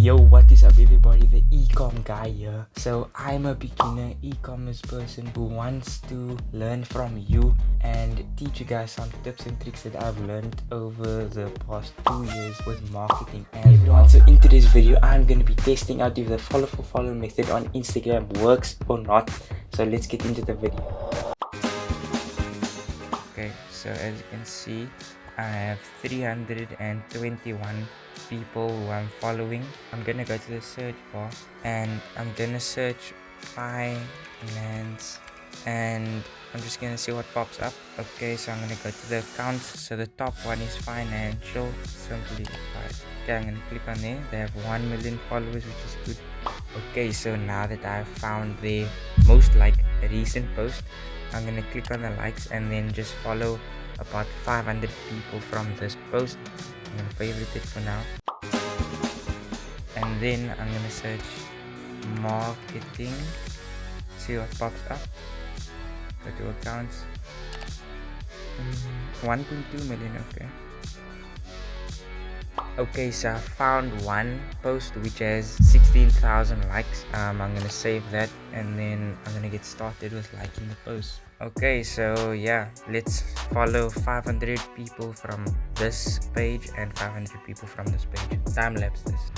Yo, what is up everybody, the Ecom guy here. So I'm a beginner e-commerce person who wants to learn from you and teach you guys some tips and tricks that I've learned over the past 2 years with marketing and everyone. So in today's video I'm going to be testing out if the follow for follow method on Instagram works or not. So let's get into the video. Okay, so as you can see, I have 321 people who I'm following. I'm gonna go to the search bar and I'm gonna search finance and I'm just gonna see what pops up. Okay, so I'm gonna go to the accounts. So the top one is financial simplified. Okay, I'm gonna click on there. They have 1 million followers, which is good. Okay, so now that I've found the most recent post, I'm gonna click on the likes and then just follow about 500 people from this post. I'm gonna favorite it for now, and then I'm gonna search marketing, see what pops up. Go to accounts. 1.2 million. Okay, so I found one post which has 16,000 likes. I'm gonna save that and then I'm gonna get started with liking the post. Okay, so yeah, let's follow 500 people from this page and 500 people from this page. Time lapse this.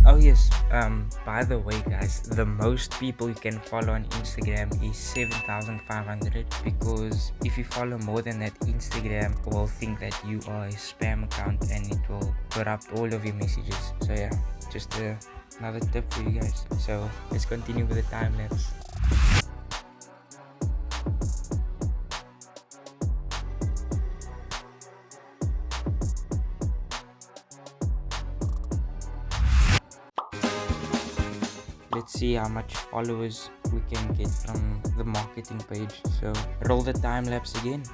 Oh yes, by the way guys, the most people you can follow on Instagram is 7,500, because if you follow more than that, Instagram will think that you are a spam account and it will corrupt all of your messages. So yeah, just another tip for you guys. So let's continue with the time lapse. Let's see how much followers we can get from the marketing page. So roll the time lapse again.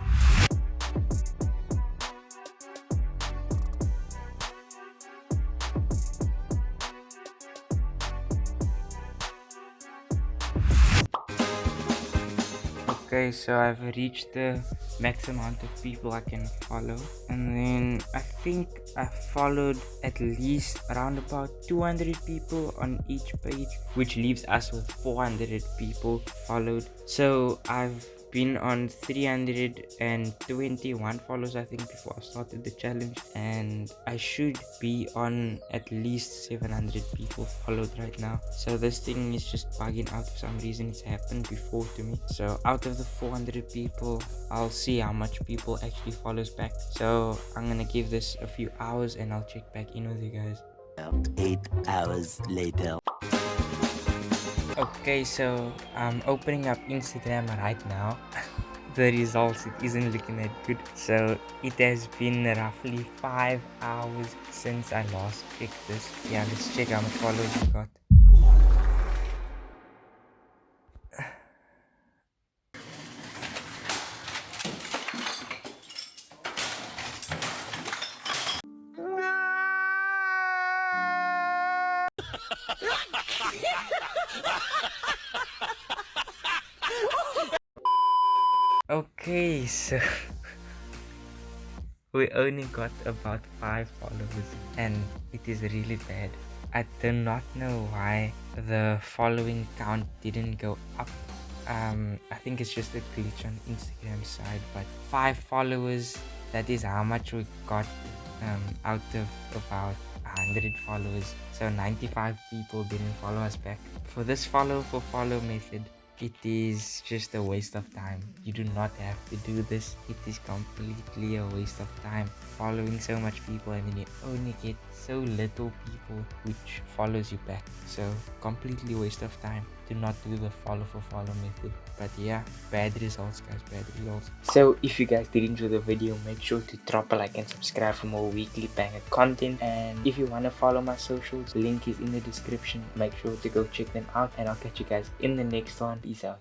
Okay, so I've reached the max amount of people I can follow, and then I think I followed at least around about 200 people on each page, which leaves us with 400 people followed. So I've been on 321 followers I think before I started the challenge, and I should be on at least 700 people followed right now. So this thing is just bugging out for some reason. It's happened before to me. So out of the 400 people, I'll see how much people actually follows back. So I'm gonna give this a few hours and I'll check back in with you guys. 8 hours later. Okay, so I'm opening up Instagram right now. The results, it isn't looking that good. So it has been roughly 5 hours since I last checked this. Yeah, let's check how much followers we got. Okay, so we only got about 5 followers and it is really bad. I do not know why the following count didn't go up. I think it's just a glitch on Instagram side, but 5 followers, that is how much we got out of about 100 followers. So 95 people didn't follow us back. For this follow for follow method, it is just a waste of time. You do not have to do this. It is completely a waste of time following so much people and then you only get so little people which follows you back. So completely waste of time. Do not do the follow for follow method. But yeah, bad results guys, bad results. So if you guys did enjoy the video, make sure to drop a like and subscribe for more weekly banger content. And if you want to follow my socials, link is in the description. Make sure to go check them out and I'll catch you guys in the next one. Peace out.